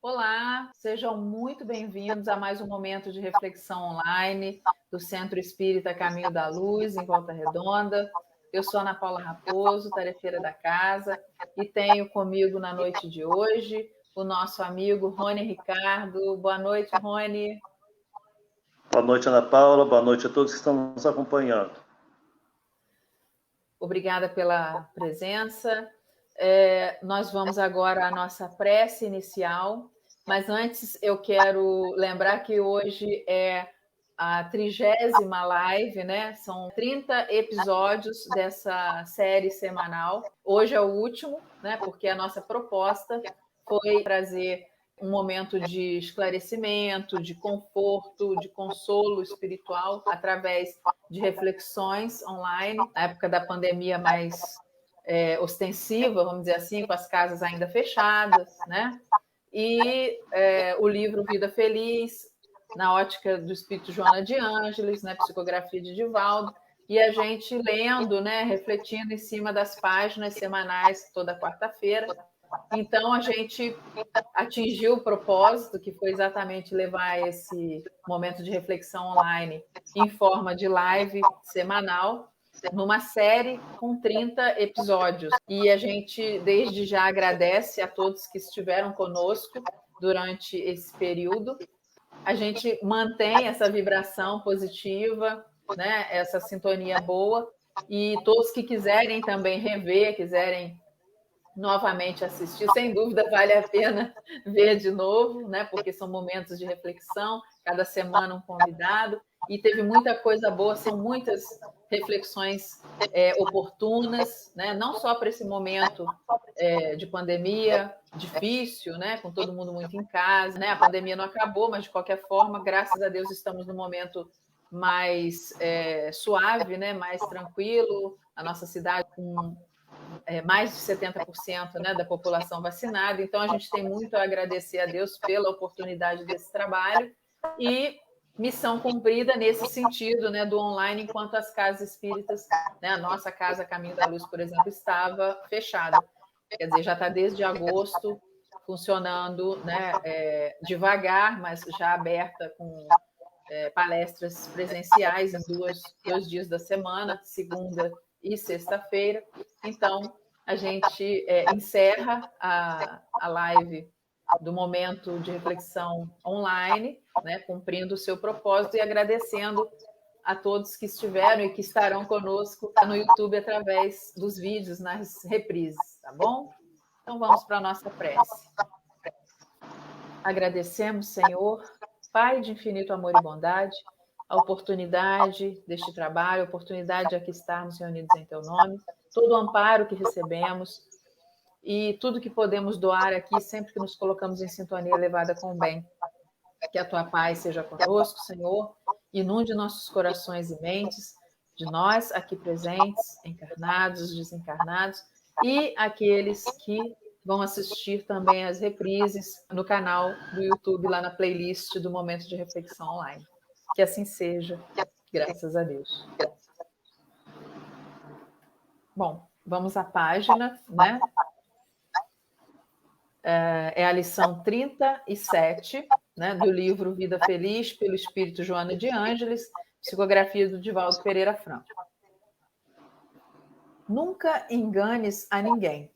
Olá, sejam muito bem-vindos a mais um momento de reflexão online do Centro Espírita Caminho da Luz, em Volta Redonda. Eu sou Ana Paula Raposo, tarefeira da casa, e tenho comigo na noite de hoje o nosso amigo Rony Ricardo. Boa noite, Rony. Boa noite, Ana Paula. Boa noite a todos que estão nos acompanhando. Obrigada pela presença. Nós vamos agora à nossa prece inicial, mas antes eu quero lembrar que hoje é a 30ª live, né? São 30 episódios dessa série semanal. Hoje é o último, né? Porque a nossa proposta foi trazer um momento de esclarecimento, de conforto, de consolo espiritual através de reflexões online, na época da pandemia mais ostensiva, vamos dizer assim, com as casas ainda fechadas, né? E o livro Vida Feliz, na ótica do espírito Joana de Ângeles, né? Psicografia de Divaldo, e a gente lendo, né? Refletindo em cima das páginas semanais toda quarta-feira. Então, a gente atingiu o propósito, que foi exatamente levar esse momento de reflexão online em forma de live semanal, numa série com 30 episódios. E a gente, desde já, agradece a todos que estiveram conosco durante esse período. A gente mantém essa vibração positiva, né? Essa sintonia boa, e todos que quiserem também rever, quiserem novamente assistir, sem dúvida vale a pena ver de novo, né? Porque são momentos de reflexão, cada semana um convidado, e teve muita coisa boa, são muitas reflexões oportunas, né? Não só para esse momento de pandemia difícil, né? Com todo mundo muito em casa, né? A pandemia não acabou, mas de qualquer forma, graças a Deus, estamos num momento mais suave, né? Mais tranquilo, a nossa cidade com mais de 70%, né, da população vacinada. Então, a gente tem muito a agradecer a Deus pela oportunidade desse trabalho e missão cumprida nesse sentido, né, do online, enquanto as casas espíritas, né, a nossa casa Caminho da Luz, por exemplo, estava fechada. Quer dizer, já está desde agosto funcionando, né, devagar, mas já aberta com palestras presenciais em dois dias da semana, segunda e sexta-feira. Então, a gente encerra a live do momento de reflexão online, né, cumprindo o seu propósito e agradecendo a todos que estiveram e que estarão conosco no YouTube através dos vídeos nas reprises, tá bom? Então, vamos para a nossa prece. Agradecemos, Senhor, Pai de infinito amor e bondade, a oportunidade deste trabalho, a oportunidade de aqui estarmos reunidos em Teu nome, todo o amparo que recebemos e tudo que podemos doar aqui sempre que nos colocamos em sintonia elevada com o bem. Que a Tua paz seja conosco, Senhor, inunde nossos corações e mentes, de nós aqui presentes, encarnados, desencarnados, e aqueles que vão assistir também as reprises no canal do YouTube, lá na playlist do Momento de Reflexão Online. Que assim seja, graças a Deus. Bom, vamos à página, né? É a lição 37, né, do livro Vida Feliz, pelo Espírito Joana de Ângeles, psicografia do Divaldo Pereira Franco. Nunca enganes a ninguém.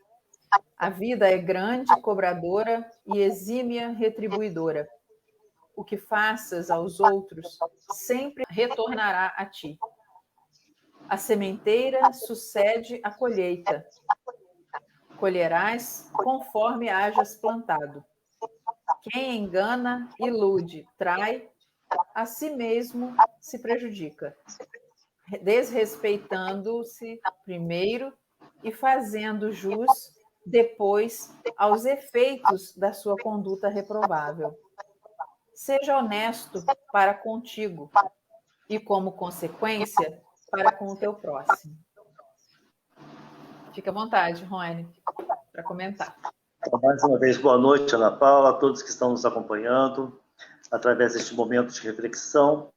A vida é grande, cobradora e exímia retribuidora. O que faças aos outros sempre retornará a ti. A sementeira sucede à colheita. Colherás conforme hajas plantado. Quem engana, ilude, trai, a si mesmo se prejudica, desrespeitando-se primeiro e fazendo jus depois aos efeitos da sua conduta reprovável. Seja honesto para contigo e, como consequência, para com o teu próximo. Fica à vontade, Rony, para comentar. Mais uma vez, boa noite, Ana Paula, a todos que estão nos acompanhando através deste momento de reflexão.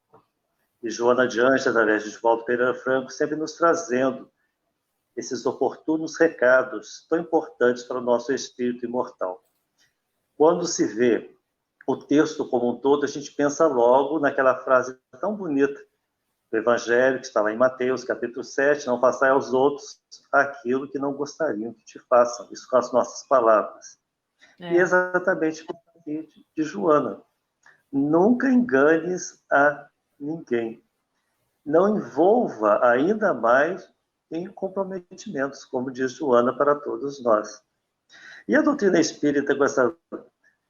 E Joana de Ângeles, através de Divaldo Pereira Franco, sempre nos trazendo esses oportunos recados tão importantes para o nosso espírito imortal. Quando se vê o texto como um todo, a gente pensa logo naquela frase tão bonita do Evangelho, que está lá em Mateus, capítulo 7, não façai aos outros aquilo que não gostariam que te façam. Isso com as nossas palavras. E exatamente por aqui de Joana. Nunca enganes a ninguém. Não envolva ainda mais em comprometimentos, como diz Joana para todos nós. E a doutrina espírita, com essa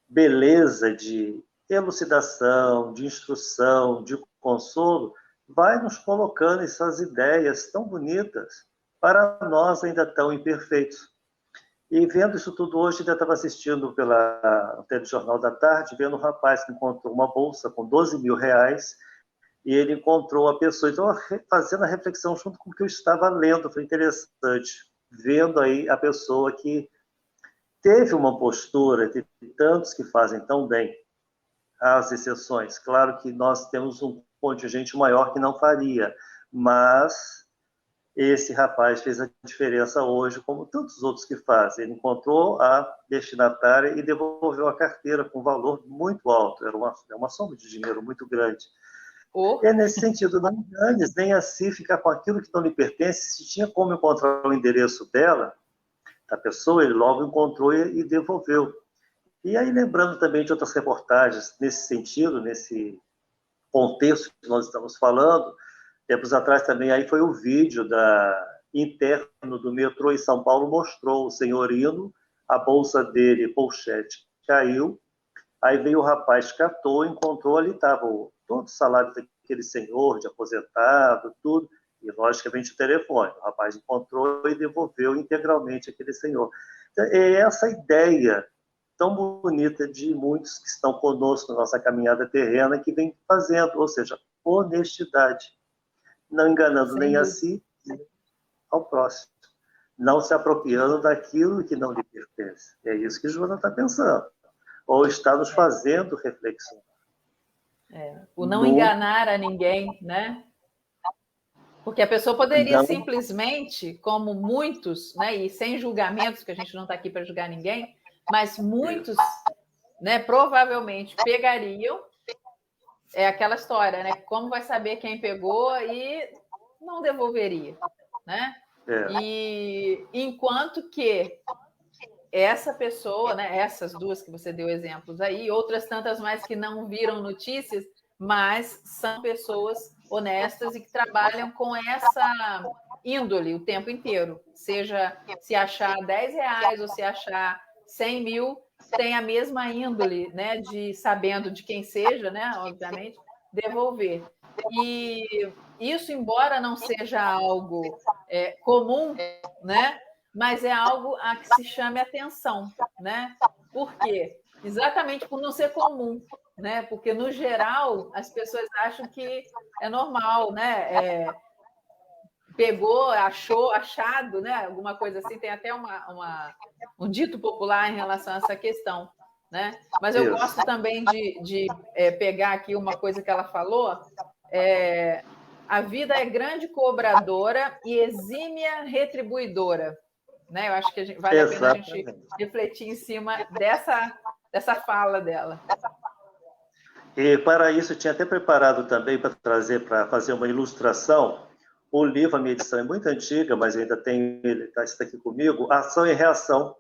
beleza de elucidação, de instrução, de consolo, vai nos colocando essas ideias tão bonitas para nós ainda tão imperfeitos. E vendo isso tudo hoje, ainda estava assistindo pela telejornal da tarde, vendo um rapaz que encontrou uma bolsa com 12 mil reais e ele encontrou a pessoa. Então, fazendo a reflexão junto com o que eu estava lendo, foi interessante, vendo aí a pessoa que teve uma postura, de tantos que fazem tão bem, as exceções. Claro que nós temos um contingente maior que não faria, mas esse rapaz fez a diferença hoje, como tantos outros que fazem. Ele encontrou a destinatária e devolveu a carteira com um valor muito alto. Era uma soma de dinheiro muito grande. É nesse sentido, não enganes, nem assim ficar com aquilo que não lhe pertence. Se tinha como encontrar o endereço dela, da pessoa, ele logo encontrou e devolveu. E aí, lembrando também de outras reportagens nesse sentido, nesse contexto que nós estamos falando, tempos atrás também, aí foi o vídeo interno do metrô em São Paulo, mostrou o senhorino, a bolsa dele, pochete, caiu, aí veio o rapaz, catou, encontrou, ali estava todo o salário daquele senhor, de aposentado, tudo, e logicamente o telefone. O rapaz encontrou e devolveu integralmente aquele senhor. Então, é essa ideia tão bonita de muitos que estão conosco na nossa caminhada terrena, que vem fazendo, ou seja, honestidade, não enganando nem a si, nem ao próximo, não se apropriando daquilo que não lhe pertence. É isso que Joana está pensando, ou está nos fazendo reflexionar. O não enganar a ninguém, né? Porque a pessoa poderia simplesmente, como muitos, né, e sem julgamentos, que a gente não está aqui para julgar ninguém, mas muitos, né, provavelmente pegariam, aquela história, né? Como vai saber quem pegou e não devolveria, né? E enquanto que essa pessoa, né, essas duas que você deu exemplos aí, outras tantas mais que não viram notícias, mas são pessoas honestas e que trabalham com essa índole o tempo inteiro. Seja se achar 10 reais ou se achar 100 mil, tem a mesma índole, né, de sabendo de quem seja, né, obviamente, devolver. E isso, embora não seja algo comum, né, mas é algo a que se chame atenção, né? Por quê? Exatamente por não ser comum, né? Porque, no geral, as pessoas acham que é normal, né? Pegou, achou, achado, né? Alguma coisa assim. Tem até um dito popular em relação a essa questão, né? Mas eu gosto também de pegar aqui uma coisa que ela falou. A vida é grande cobradora e exímia retribuidora. Né? Eu acho que vale a pena a gente refletir em cima dessa fala dela. E para isso, eu tinha até preparado também para trazer, para fazer uma ilustração, o livro, a minha edição é muito antiga, mas eu ainda tenho, ele está aqui comigo, Ação e Reação.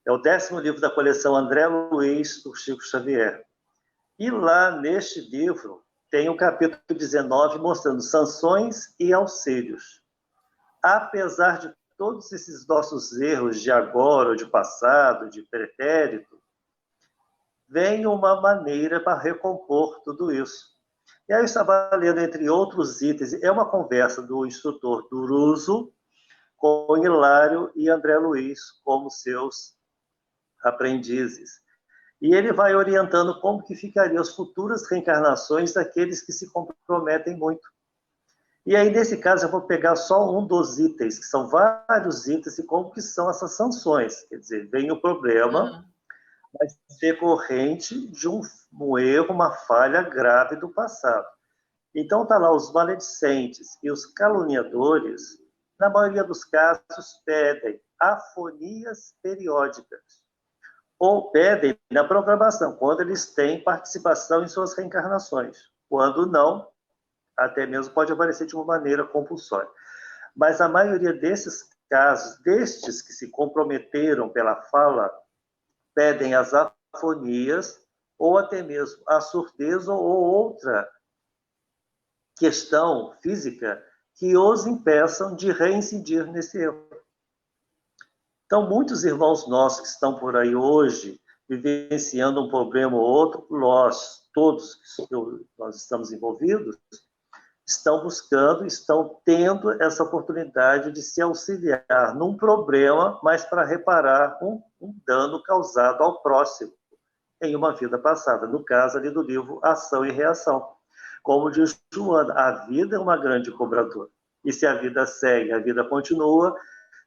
É o 10º livro da coleção André Luiz, do Chico Xavier. E lá, neste livro, tem o capítulo 19, mostrando sanções e auxílios. Apesar de todos esses nossos erros de agora, ou de passado, de pretérito, vem uma maneira para recompor tudo isso. E aí eu estava lendo, entre outros itens, é uma conversa do instrutor Duruso com Hilário e André Luiz como seus aprendizes. E ele vai orientando como que ficariam as futuras reencarnações daqueles que se comprometem muito. E aí, nesse caso, eu vou pegar só um dos itens, que são vários itens, e como que são essas sanções. Quer dizer, vem o problema, mas decorrente de um erro, uma falha grave do passado. Então, está lá os maledicentes e os caluniadores, na maioria dos casos, pedem afonias periódicas, ou pedem na programação, quando eles têm participação em suas reencarnações. Quando não, até mesmo pode aparecer de uma maneira compulsória. Mas a maioria desses casos, destes que se comprometeram pela fala, pedem as afonias ou até mesmo a surdez ou outra questão física que os impeçam de reincidir nesse erro. Então, muitos irmãos nossos que estão por aí hoje, vivenciando um problema ou outro, nós, todos que nós estamos envolvidos, estão buscando, estão tendo essa oportunidade de se auxiliar num problema, mas para reparar um dano causado ao próximo em uma vida passada. No caso ali do livro Ação e Reação. Como diz Joana, a vida é uma grande cobradora. E se a vida segue, a vida continua,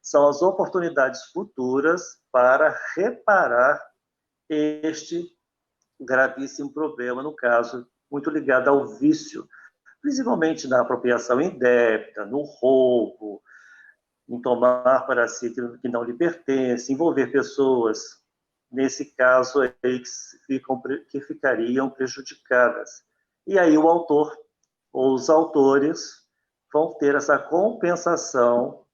são as oportunidades futuras para reparar este gravíssimo problema, no caso, muito ligado ao vício, principalmente na apropriação indébita, no roubo, em tomar para si aquilo que não lhe pertence, envolver pessoas, nesse caso aí, que ficariam prejudicadas. E aí o autor, ou os autores, vão ter essa compensação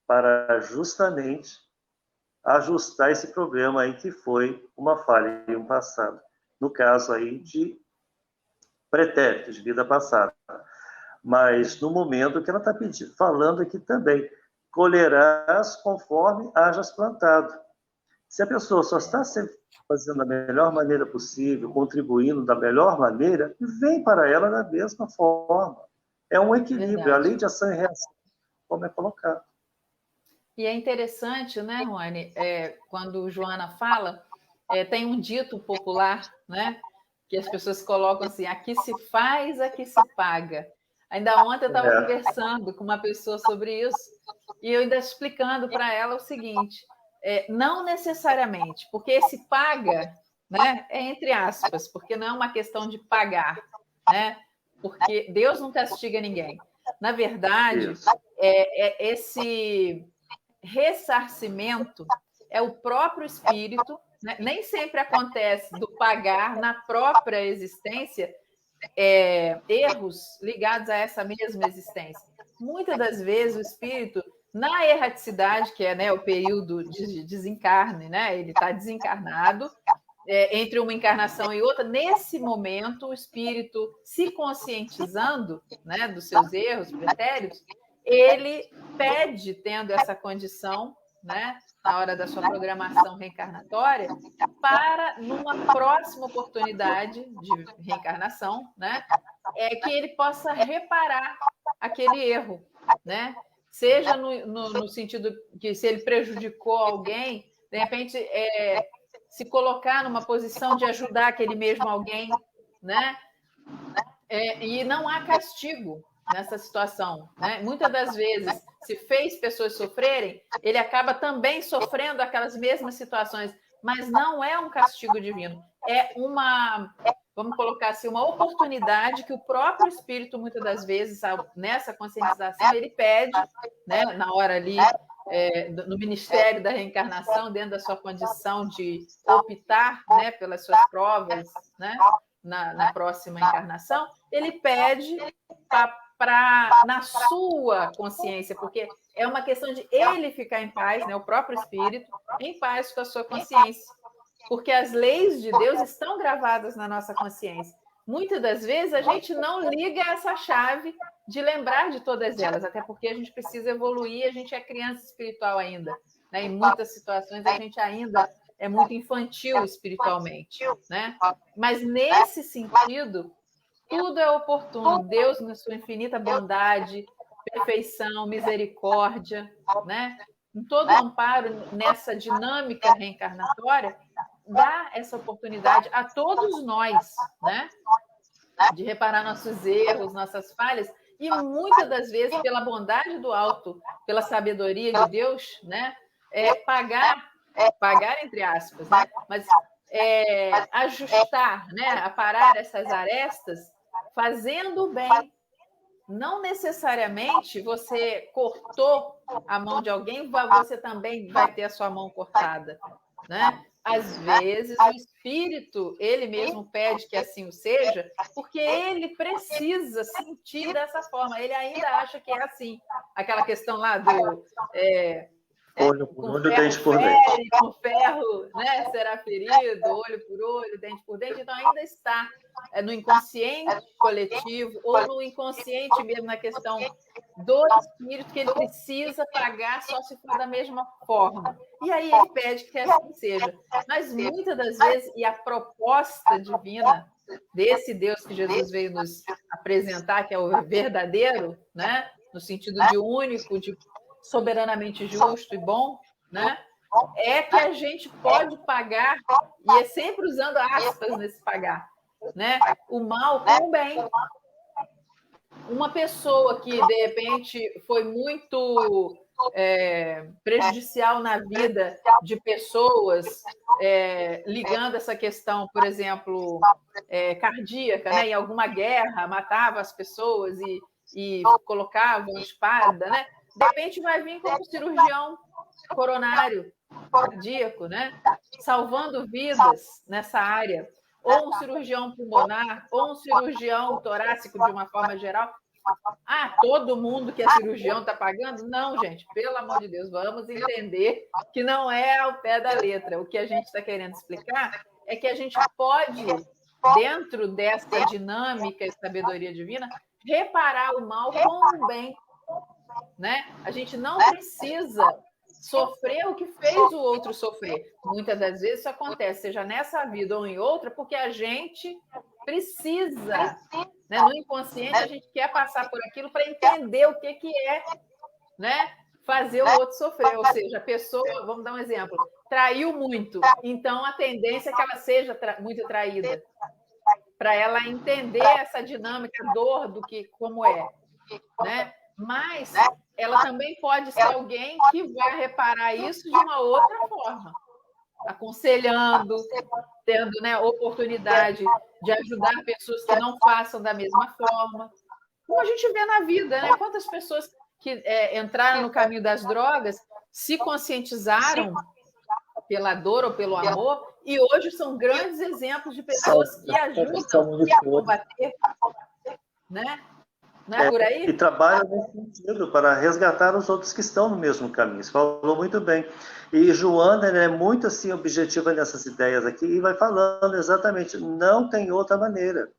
para justamente ajustar esse problema aí que foi uma falha em um passado. No caso aí de pretérito, de vida passada. Mas no momento que ela está falando aqui também, colherás conforme hajas plantado. Se a pessoa só está sempre fazendo da melhor maneira possível, contribuindo da melhor maneira, vem para ela da mesma forma. É um equilíbrio, verdade. A lei de ação e reação, como é colocado. E é interessante, né, Rony, quando Joana fala, tem um dito popular, né, que as pessoas colocam assim, aqui se faz, aqui se paga. Ainda ontem eu estava conversando com uma pessoa sobre isso, e eu ainda explicando para ela o seguinte, não necessariamente, porque esse paga, né, é entre aspas, porque não é uma questão de pagar, né, porque Deus não castiga ninguém. Na verdade, esse ressarcimento é o próprio espírito, né? Nem sempre acontece do pagar na própria existência erros ligados a essa mesma existência. Muitas das vezes o espírito, na erraticidade, que é, né, o período de desencarne, né? Ele está desencarnado, entre uma encarnação e outra, nesse momento o espírito se conscientizando, né, dos seus erros pretéritos, ele pede, tendo essa condição, né, na hora da sua programação reencarnatória, para, numa próxima oportunidade de reencarnação, né, que ele possa reparar aquele erro, né? Seja no sentido que, se ele prejudicou alguém, de repente, se colocar numa posição de ajudar aquele mesmo alguém, né? E não há castigo nessa situação, né? Muitas das vezes, se fez pessoas sofrerem, ele acaba também sofrendo aquelas mesmas situações, mas não é um castigo divino, é uma, vamos colocar assim, uma oportunidade que o próprio espírito, muitas das vezes, nessa conscientização, ele pede, né, na hora ali, no Ministério da Reencarnação, dentro da sua condição de optar, né, pelas suas provas, né, na próxima encarnação, ele pede na sua consciência, porque é uma questão de ele ficar em paz, né, o próprio espírito, em paz com a sua consciência, porque as leis de Deus estão gravadas na nossa consciência. Muitas das vezes a gente não liga essa chave de lembrar de todas elas, até porque a gente precisa evoluir, a gente é criança espiritual ainda, né? Em muitas situações a gente ainda é muito infantil espiritualmente, né? Mas nesse sentido, tudo é oportuno. Deus, na sua infinita bondade, perfeição, misericórdia, né? Em todo o amparo nessa dinâmica reencarnatória, dá essa oportunidade a todos nós, né? De reparar nossos erros, nossas falhas, e muitas das vezes, pela bondade do alto, pela sabedoria de Deus, né? Pagar entre aspas, né? Mas ajustar, né? Aparar essas arestas, fazendo o bem. Não necessariamente você cortou a mão de alguém, você também vai ter a sua mão cortada, né? às vezes, o espírito, ele mesmo pede que assim o seja, porque ele precisa sentir dessa forma. Ele ainda acha que é assim. Aquela questão lá do... olho por com olho, ferro dente por fere, dente. com ferro, né, será ferido, olho por olho, dente por dente. Então, ainda está no inconsciente coletivo ou no inconsciente mesmo, na questão do espírito, que ele precisa pagar só se for da mesma forma. E aí ele pede que assim seja. Mas muitas das vezes, e a proposta divina desse Deus que Jesus veio nos apresentar, que é o verdadeiro, né, no sentido de único, de soberanamente justo e bom, né, é que a gente pode pagar, e é sempre usando aspas nesse pagar, né, o mal com o bem. Uma pessoa que, de repente, foi muito prejudicial na vida de pessoas, ligando essa questão, por exemplo, cardíaca, né? Em alguma guerra, matava as pessoas e colocavam espada, né? De repente vai vir como cirurgião coronário cardíaco, né? Salvando vidas nessa área, ou um cirurgião pulmonar, ou um cirurgião torácico de uma forma geral. Ah, todo mundo que é cirurgião está pagando? Não, gente, pelo amor de Deus, vamos entender que não é ao pé da letra. O que a gente está querendo explicar é que a gente pode, dentro dessa dinâmica e sabedoria divina, reparar o mal com o bem, né? A gente não precisa sofrer o que fez o outro sofrer. Muitas das vezes isso acontece, seja nessa vida ou em outra, porque a gente precisa, né? No inconsciente, a gente quer passar por aquilo para entender o que é, né? Fazer o outro sofrer. Ou seja, a pessoa, vamos dar um exemplo, traiu muito, então a tendência é que ela seja muito traída, para ela entender essa dinâmica, a dor do que como é, né? Mas ela também pode ser alguém que vai reparar isso de uma outra forma, aconselhando, tendo, né, oportunidade de ajudar pessoas que não façam da mesma forma. Como a gente vê na vida, né? Quantas pessoas que entraram no caminho das drogas se conscientizaram pela dor ou pelo amor e hoje são grandes exemplos de pessoas que ajudam a combater, né? Não é por aí? E trabalha nesse sentido, para resgatar os outros que estão no mesmo caminho. Você falou muito bem. E Joana é muito assim, objetiva nessas ideias aqui, e vai falando exatamente, não tem outra maneira.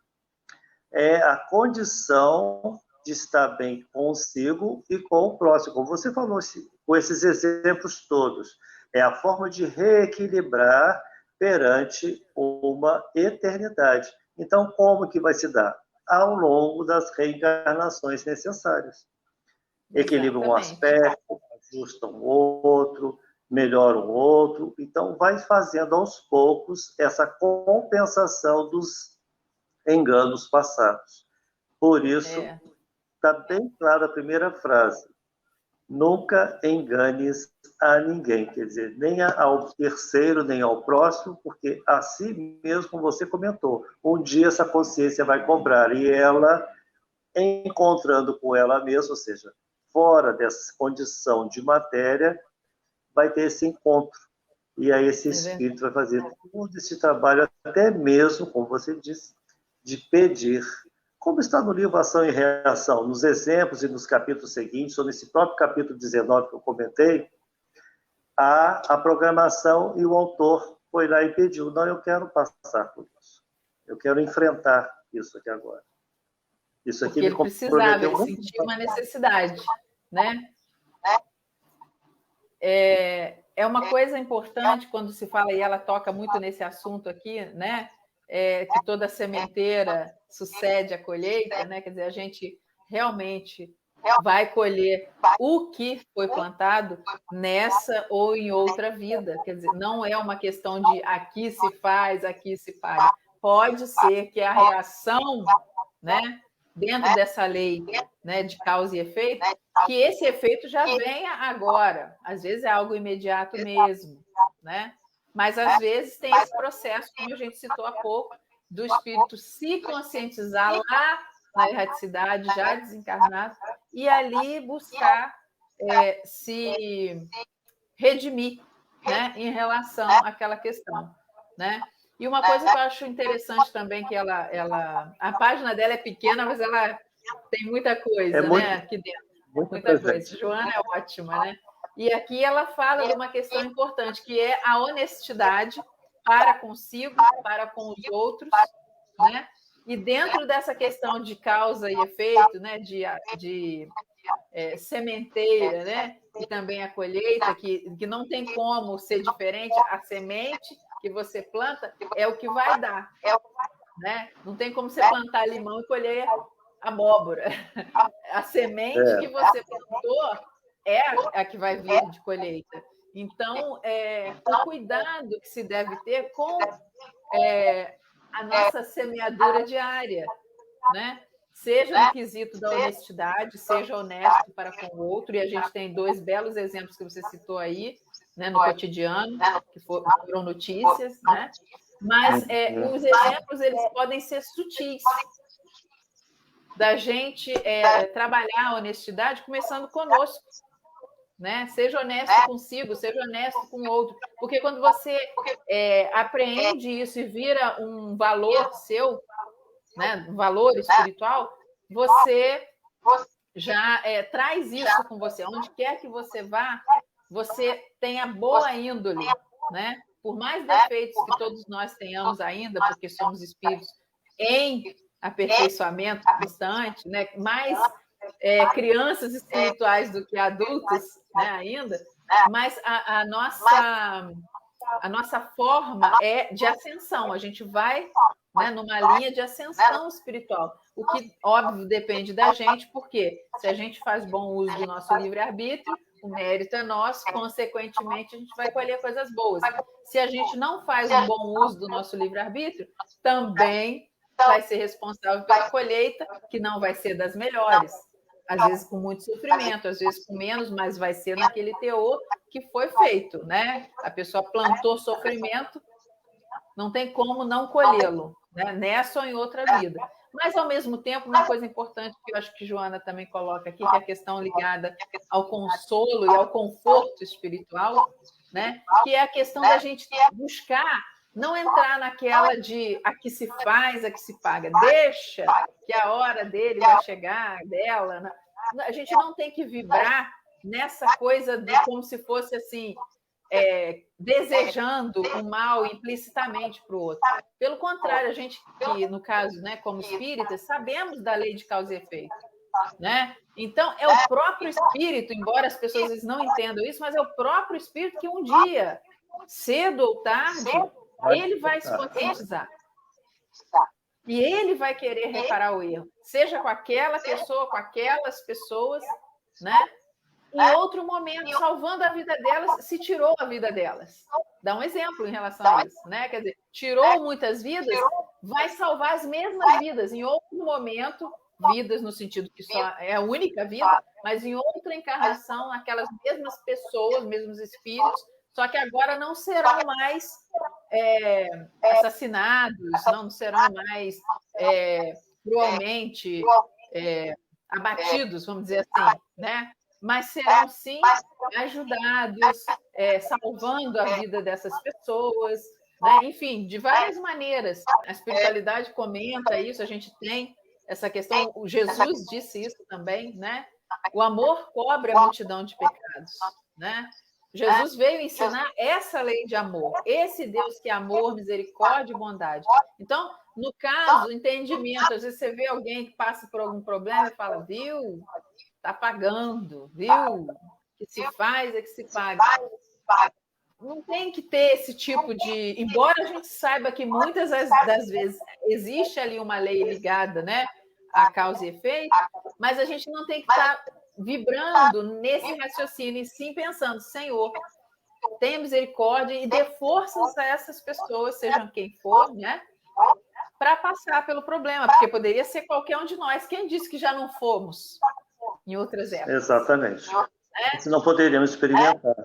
É a condição de estar bem consigo e com o próximo. Como você falou, com esses exemplos todos. É a forma de reequilibrar perante uma eternidade. Então, como que vai se dar? Ao longo das reencarnações necessárias. Equilibram um aspecto, ajustam o outro, melhoram o outro. Então, vai fazendo aos poucos essa compensação dos enganos passados. Por isso, está bem clara a primeira frase. Nunca enganes a ninguém, quer dizer, nem ao terceiro, nem ao próximo, porque assim mesmo, como você comentou, um dia essa consciência vai cobrar, e ela, encontrando com ela mesma, ou seja, fora dessa condição de matéria, vai ter esse encontro. E aí esse espírito vai fazer todo esse trabalho, até mesmo, como você disse, de pedir. Como está no livro Ação e Reação, nos exemplos e nos capítulos seguintes, ou nesse próprio capítulo 19 que eu comentei, a programação e o autor foi lá e pediu, não, eu quero passar por isso. Eu quero enfrentar isso aqui agora. Isso aqui porque ele precisava, ele sentiu uma necessidade, né? É uma coisa importante quando se fala, e ela toca muito nesse assunto aqui, né? Que toda sementeira sucede a colheita, né? Quer dizer, a gente realmente vai colher o que foi plantado nessa ou em outra vida. Quer dizer, não é uma questão de aqui se faz, aqui se paga. Pode ser que a reação, né, dentro dessa lei, né, de causa e efeito, que esse efeito já venha agora. Às vezes é algo imediato mesmo, né? Mas, às vezes, tem esse processo, como a gente citou há pouco, do espírito se conscientizar lá na erraticidade, já desencarnado, e ali buscar se redimir, né, em relação àquela questão, né? E uma coisa que eu acho interessante também, que a página dela é pequena, mas ela tem muita coisa, né, aqui dentro. Muita coisa. Joana é ótima, né? E aqui ela fala de uma questão importante, que é a honestidade para consigo, para com os outros, né? E dentro dessa questão de causa e efeito, né, de sementeira, né, e também a colheita, que não tem como ser diferente, a semente que você planta é o que vai dar, né? Não tem como você plantar limão e colher abóbora. A semente que você plantou é a que vai vir de colheita. Então, o cuidado que se deve ter com a nossa semeadura diária, né? Seja no quesito da honestidade, seja honesto para com o outro, e a gente tem 2 belos exemplos que você citou aí, né, no cotidiano, que foram notícias, né? Mas os exemplos eles podem ser sutis, da gente trabalhar a honestidade começando conosco, né? Seja honesto consigo, seja honesto com o outro, porque quando você apreende isso e vira um valor seu, né, um valor espiritual, você já traz isso com você. Onde quer que você vá, você tenha boa índole, né? Por mais defeitos que todos nós tenhamos ainda, porque somos espíritos em aperfeiçoamento constante, né? Mais crianças espirituais do que adultos, né, ainda, mas a nossa forma é de ascensão, a gente vai, né, numa linha de ascensão espiritual, o que, óbvio, depende da gente, porque se a gente faz bom uso do nosso livre-arbítrio, o mérito é nosso, consequentemente, a gente vai colher coisas boas. Se a gente não faz um bom uso do nosso livre-arbítrio, também vai ser responsável pela colheita, que não vai ser das melhores. Às vezes com muito sofrimento, às vezes com menos, mas vai ser naquele teor que foi feito, né? A pessoa plantou sofrimento, não tem como não colhê-lo, né? Nessa ou em outra vida. Mas, ao mesmo tempo, uma coisa importante que eu acho que Joana também coloca aqui, que é a questão ligada ao consolo e ao conforto espiritual, né? Que é a questão da gente buscar não entrar naquela de a que se faz, a que se paga. Deixa que a hora dele vai chegar, dela. Né? A gente não tem que vibrar nessa coisa de como se fosse assim, desejando o mal implicitamente para o outro. Pelo contrário, a gente que, no caso, né, como espíritas, sabemos da lei de causa e efeito. Né? Então, é o próprio espírito, embora as pessoas às vezes não entendam isso, mas é o próprio espírito que um dia, cedo ou tarde, ele vai se conscientizar. E ele vai querer reparar o erro, seja com aquela pessoa, com aquelas pessoas, né? Em outro momento, salvando a vida delas, se tirou a vida delas. Dá um exemplo em relação a isso, né? Quer dizer, tirou muitas vidas, vai salvar as mesmas vidas. Em outro momento, vidas no sentido que só é a única vida, mas em outra encarnação, aquelas mesmas pessoas, mesmos espíritos, só que agora não serão mais assassinados, não serão mais cruelmente abatidos, vamos dizer assim, né? Mas serão, sim, ajudados, salvando a vida dessas pessoas, né? Enfim, de várias maneiras. A espiritualidade comenta isso, a gente tem essa questão, o Jesus disse isso também, né? O amor cobre a multidão de pecados, né? Jesus veio ensinar essa lei de amor, esse Deus que é amor, misericórdia e bondade. Então, no caso, entendimento, às vezes você vê alguém que passa por algum problema e fala, viu, está pagando, viu, que se faz é que se paga. Não tem que ter esse tipo de... Embora a gente saiba que muitas das vezes existe ali uma lei ligada, né, a causa e efeito, mas a gente não tem que estar vibrando nesse raciocínio e sim pensando, Senhor, tenha misericórdia e dê forças a essas pessoas, sejam quem for, né, para passar pelo problema, porque poderia ser qualquer um de nós. Quem disse que já não fomos em outras épocas? Exatamente. Se não poderíamos experimentar.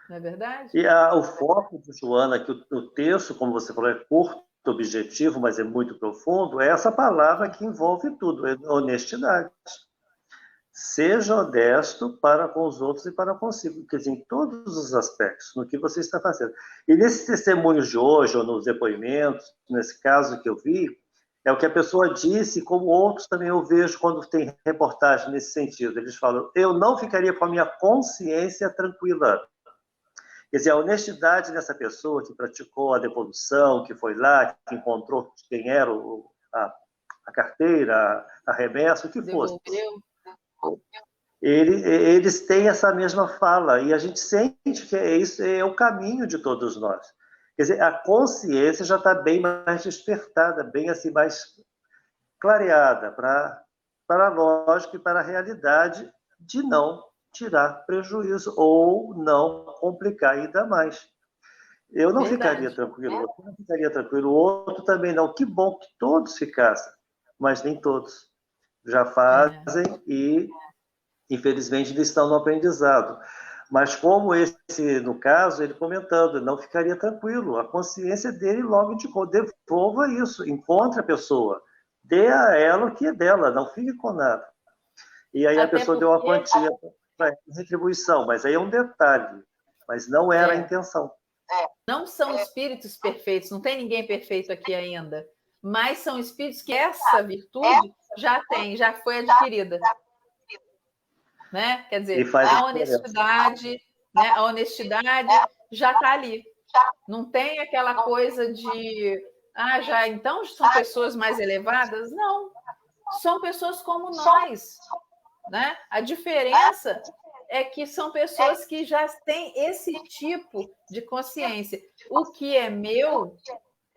Não é verdade? E o foco de Joana, que o texto, como você falou, é curto, objetivo, mas é muito profundo, é essa palavra que envolve tudo, é honestidade. Seja honesto para com os outros e para consigo, quer dizer, em todos os aspectos, no que você está fazendo. E nesses testemunhos de hoje, ou nos depoimentos, nesse caso que eu vi, é o que a pessoa disse, como outros também eu vejo quando tem reportagem nesse sentido. Eles falam, eu não ficaria com a minha consciência tranquila. Quer dizer, a honestidade dessa pessoa que praticou a devolução, que foi lá, que encontrou quem era a carteira, a remessa, o que fosse. Eles têm essa mesma fala, e a gente sente que isso é o caminho de todos nós. Quer dizer, a consciência já está bem mais despertada, bem assim, mais clareada para a lógica e para a realidade de não tirar prejuízo ou não complicar ainda mais. Eu não ficaria tranquilo, você não ficaria tranquilo, o outro também não. Que bom que todos ficassem, mas nem todos já fazem e, infelizmente, ainda estão no aprendizado. Mas como esse, no caso, ele comentando, não ficaria tranquilo, a consciência dele logo indicou, devolva isso, encontre a pessoa, dê a ela o que é dela, não fique com nada. E aí a pessoa deu uma quantia para retribuição, mas aí é um detalhe, mas não era a intenção. Não são espíritos perfeitos, não tem ninguém perfeito aqui ainda, mas são espíritos que essa virtude já tem, já foi adquirida. Né? Quer dizer, a honestidade, né? A honestidade já está ali. Não tem aquela coisa de já então são pessoas mais elevadas? Não, são pessoas como nós. Né? A diferença é que são pessoas que já têm esse tipo de consciência. O que é meu,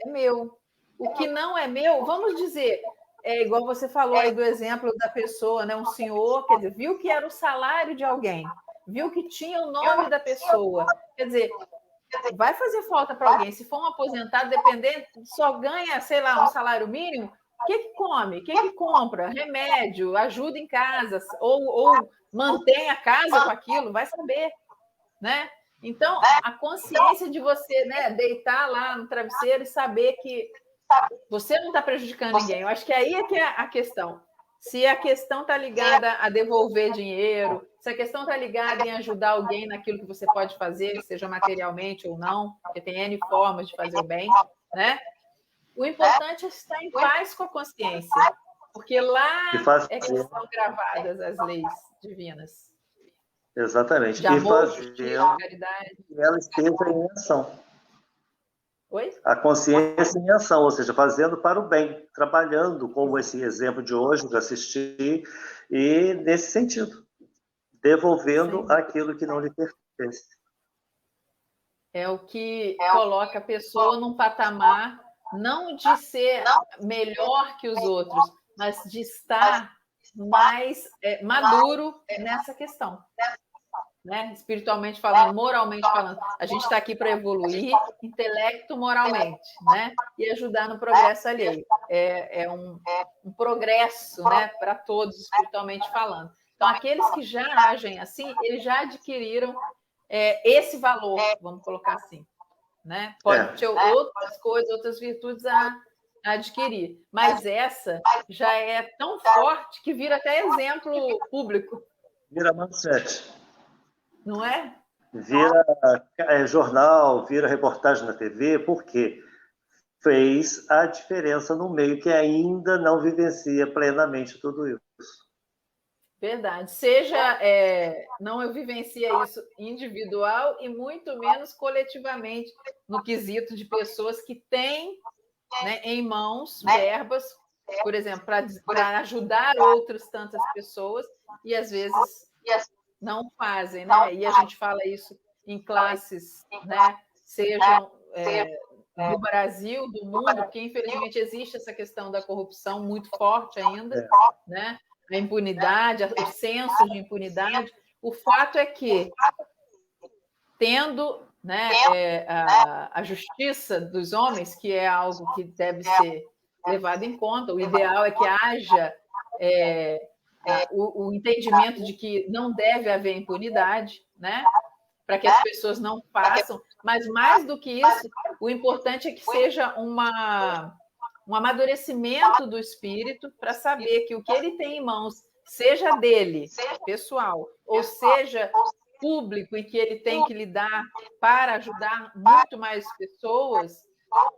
é meu. O que não é meu, vamos dizer, é igual você falou aí do exemplo da pessoa, né? Um senhor, quer dizer, viu que era o salário de alguém, viu que tinha o nome da pessoa. Quer dizer, vai fazer falta para alguém. Se for um aposentado dependente, só ganha, sei lá, um salário mínimo, o que come? O que compra? Remédio, ajuda em casa, ou mantém a casa com aquilo, vai saber, né? Então, a consciência de você, né, deitar lá no travesseiro e saber que você não está prejudicando ninguém. Eu acho que aí é que é a questão. Se a questão está ligada a devolver dinheiro, se a questão está ligada em ajudar alguém naquilo que você pode fazer, seja materialmente ou não, porque tem N formas de fazer o bem, né? O importante é estar em paz com a consciência, porque lá é que estão gravadas as leis divinas. Exatamente. De amor, justiça, caridade. Ela esteja em ação. Oi? A consciência em ação, ou seja, fazendo para o bem, trabalhando, como esse exemplo de hoje que assisti, e nesse sentido, devolvendo aquilo que não lhe pertence. É o que coloca a pessoa num patamar não de ser melhor que os outros, mas de estar mais maduro nessa questão. Né? Espiritualmente falando, moralmente falando. A gente está aqui para evoluir intelecto moralmente, né? E ajudar no progresso alheio. É um progresso, né, para todos, espiritualmente falando. Então, aqueles que já agem assim, eles já adquiriram esse valor, vamos colocar assim. Né? Pode ter outras coisas, outras virtudes a adquirir. Mas essa já é tão forte que vira até exemplo público. Vira manchete. Não é? Vira jornal, vira reportagem na TV, porque fez a diferença no meio que ainda não vivencia plenamente tudo isso. Verdade. Seja, não vivencia isso individual e muito menos coletivamente, no quesito de pessoas que têm, né, em mãos verbas, por exemplo, para ajudar outras tantas pessoas e às vezes não fazem, né? E a gente fala isso em classes, né? Sejam do Brasil, do mundo, porque infelizmente existe essa questão da corrupção muito forte ainda, né? A impunidade, o senso de impunidade. O fato é que, tendo, né, a justiça dos homens, que é algo que deve ser levado em conta, o ideal é que haja o entendimento de que não deve haver impunidade, né? Para que as pessoas não façam, mas mais do que isso, o importante é que seja um amadurecimento do espírito para saber que o que ele tem em mãos, seja dele, pessoal, ou seja público, em que ele tem que lidar para ajudar muito mais pessoas,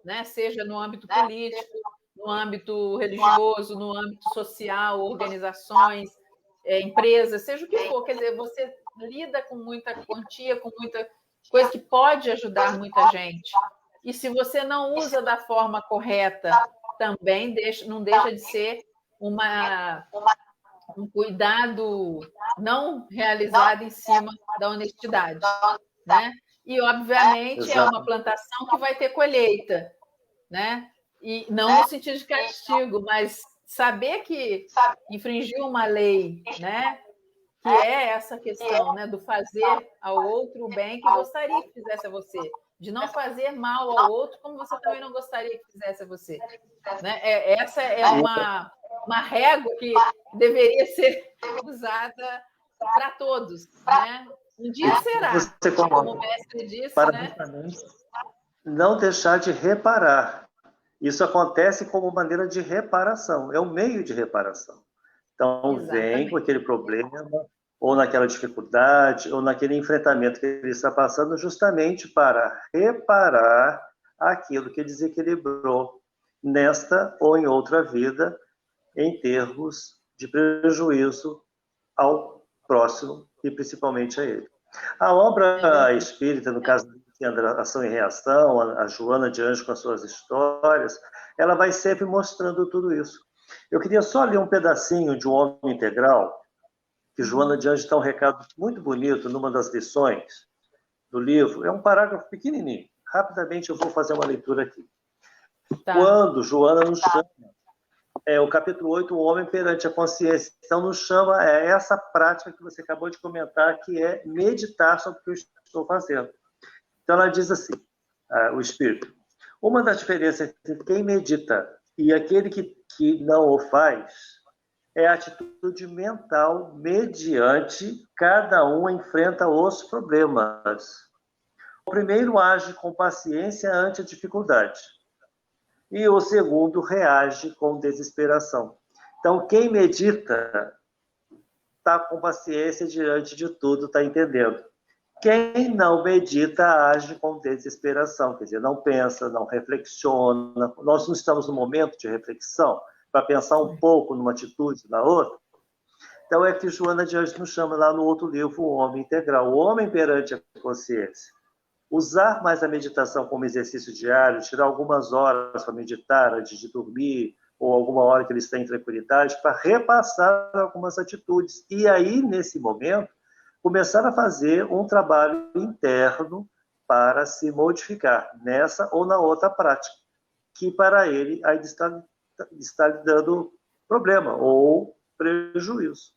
né? Seja no âmbito político, no âmbito religioso, no âmbito social, organizações, empresas, seja o que for. Quer dizer, você lida com muita quantia, com muita coisa que pode ajudar muita gente. E se você não usa da forma correta, também não deixa de ser um cuidado não realizado em cima da honestidade, né? E, obviamente, é uma plantação que vai ter colheita, né? E não no sentido de castigo, mas saber que infringiu uma lei, né? Que é essa questão, né, do fazer ao outro o bem que gostaria que fizesse a você, de não fazer mal ao outro como você também não gostaria que fizesse a você, né? Essa é uma régua que deveria ser usada para todos, né? Um dia será, como o mestre disse, para né? Não deixar de reparar. Isso acontece como maneira de reparação, é um meio de reparação. Então, vem com aquele problema, ou naquela dificuldade, ou naquele enfrentamento que ele está passando, justamente para reparar aquilo que desequilibrou nesta ou em outra vida, em termos de prejuízo ao próximo e principalmente a ele. A obra espírita, no caso da Ação e Reação, a Joana de Anjos com as suas histórias, ela vai sempre mostrando tudo isso. Eu queria só ler um pedacinho de Um Homem Integral, que Joana de Anjos dá um recado muito bonito numa das lições do livro. É um parágrafo pequenininho. Rapidamente eu vou fazer uma leitura aqui. Tá. Quando Joana nos chama, o capítulo 8, o homem perante a consciência. Então, nos chama essa prática que você acabou de comentar, que é meditar sobre o que eu estou fazendo. Então, ela diz assim, o Espírito, uma das diferenças entre quem medita e aquele que não o faz é a atitude mental mediante cada um enfrenta os problemas. O primeiro age com paciência ante a dificuldade. E o segundo reage com desesperação. Então, quem medita está com paciência diante de tudo, está entendendo. Quem não medita age com desesperação, quer dizer, não pensa, não reflexiona. Nós não estamos no momento de reflexão para pensar um pouco numa atitude, na outra. Então, é que Joana de Anjos nos chama lá no outro livro, O Homem Integral, o homem perante a consciência. Usar mais a meditação como exercício diário, tirar algumas horas para meditar antes de dormir, ou alguma hora que ele está em tranquilidade, para repassar algumas atitudes. E aí, nesse momento, começar a fazer um trabalho interno para se modificar nessa ou na outra prática, que para ele ainda está lhe dando problema ou prejuízo.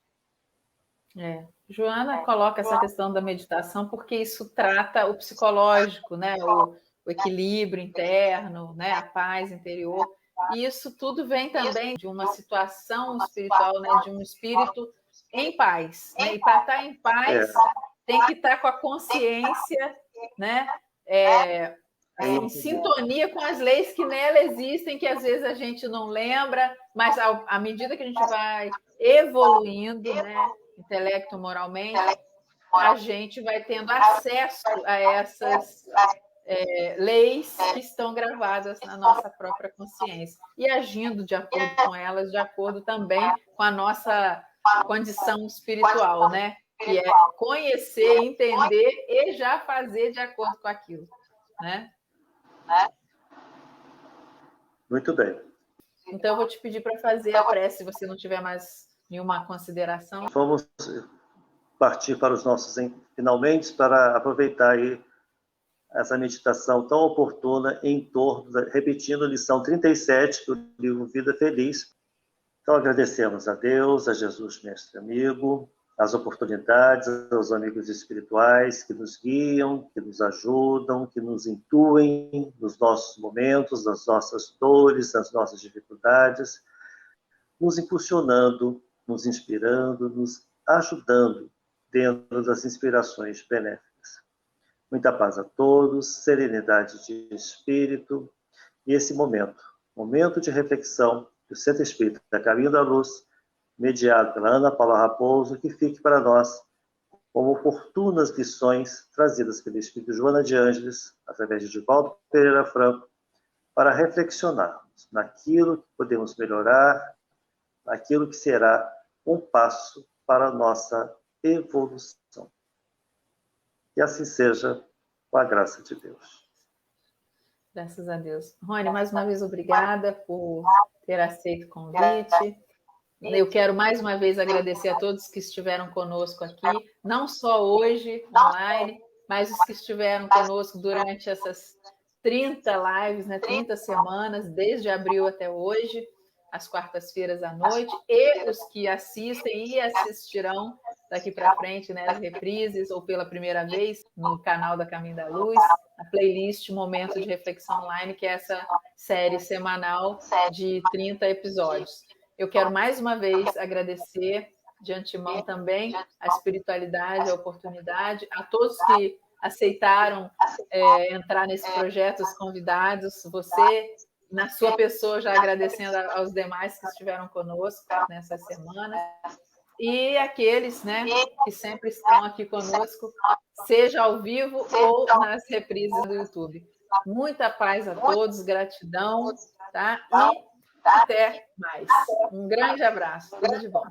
Joana coloca essa questão da meditação porque isso trata o psicológico, né? O equilíbrio interno, né? A paz interior. E isso tudo vem também de uma situação espiritual, né? De um espírito em paz. Né? E para estar em paz, tem que estar com a consciência, né? Em sintonia com as leis que nela existem, que às vezes a gente não lembra, mas à medida que a gente vai evoluindo, né? Intelecto, moralmente, a gente vai tendo acesso a essas leis que estão gravadas na nossa própria consciência e agindo de acordo com elas, de acordo também com a nossa condição espiritual, né? Que é conhecer, entender e já fazer de acordo com aquilo, né? Muito bem. Então, eu vou te pedir para fazer a prece, se você não tiver mais nenhuma consideração. Vamos partir para os nossos finalmente, para aproveitar aí essa meditação tão oportuna em torno, repetindo a lição 37 do livro Vida Feliz. Então, agradecemos a Deus, a Jesus, mestre amigo, as oportunidades, aos amigos espirituais que nos guiam, que nos ajudam, que nos intuem nos nossos momentos, nas nossas dores, nas nossas dificuldades, nos impulsionando, nos inspirando, nos ajudando dentro das inspirações benéficas. Muita paz a todos, serenidade de espírito e esse momento de reflexão do Centro Espírita Caminho da Luz mediado pela Ana Paula Raposo, que fique para nós como oportunas lições trazidas pelo Espírito Joana de Ângeles, através de Divaldo Pereira Franco, para reflexionarmos naquilo que podemos melhorar, naquilo que será um passo para a nossa evolução. E assim seja, com a graça de Deus. Graças a Deus. Rony, mais uma vez, obrigada por ter aceito o convite. Eu quero mais uma vez agradecer a todos que estiveram conosco aqui, não só hoje, online, mas os que estiveram conosco durante essas 30 lives, né, 30 semanas, desde abril até hoje, às quartas-feiras à noite, e os que assistem e assistirão daqui para frente, né, as reprises, ou pela primeira vez, no canal da Caminho da Luz, a playlist Momento de Reflexão Online, que é essa série semanal de 30 episódios. Eu quero mais uma vez agradecer de antemão também a espiritualidade, a oportunidade, a todos que aceitaram entrar nesse projeto, os convidados, você, na sua pessoa, já agradecendo aos demais que estiveram conosco nessa semana, e aqueles, né, que sempre estão aqui conosco, seja ao vivo ou nas reprises do YouTube. Muita paz a todos, gratidão, tá? E até mais. Um grande abraço. Tudo de bom.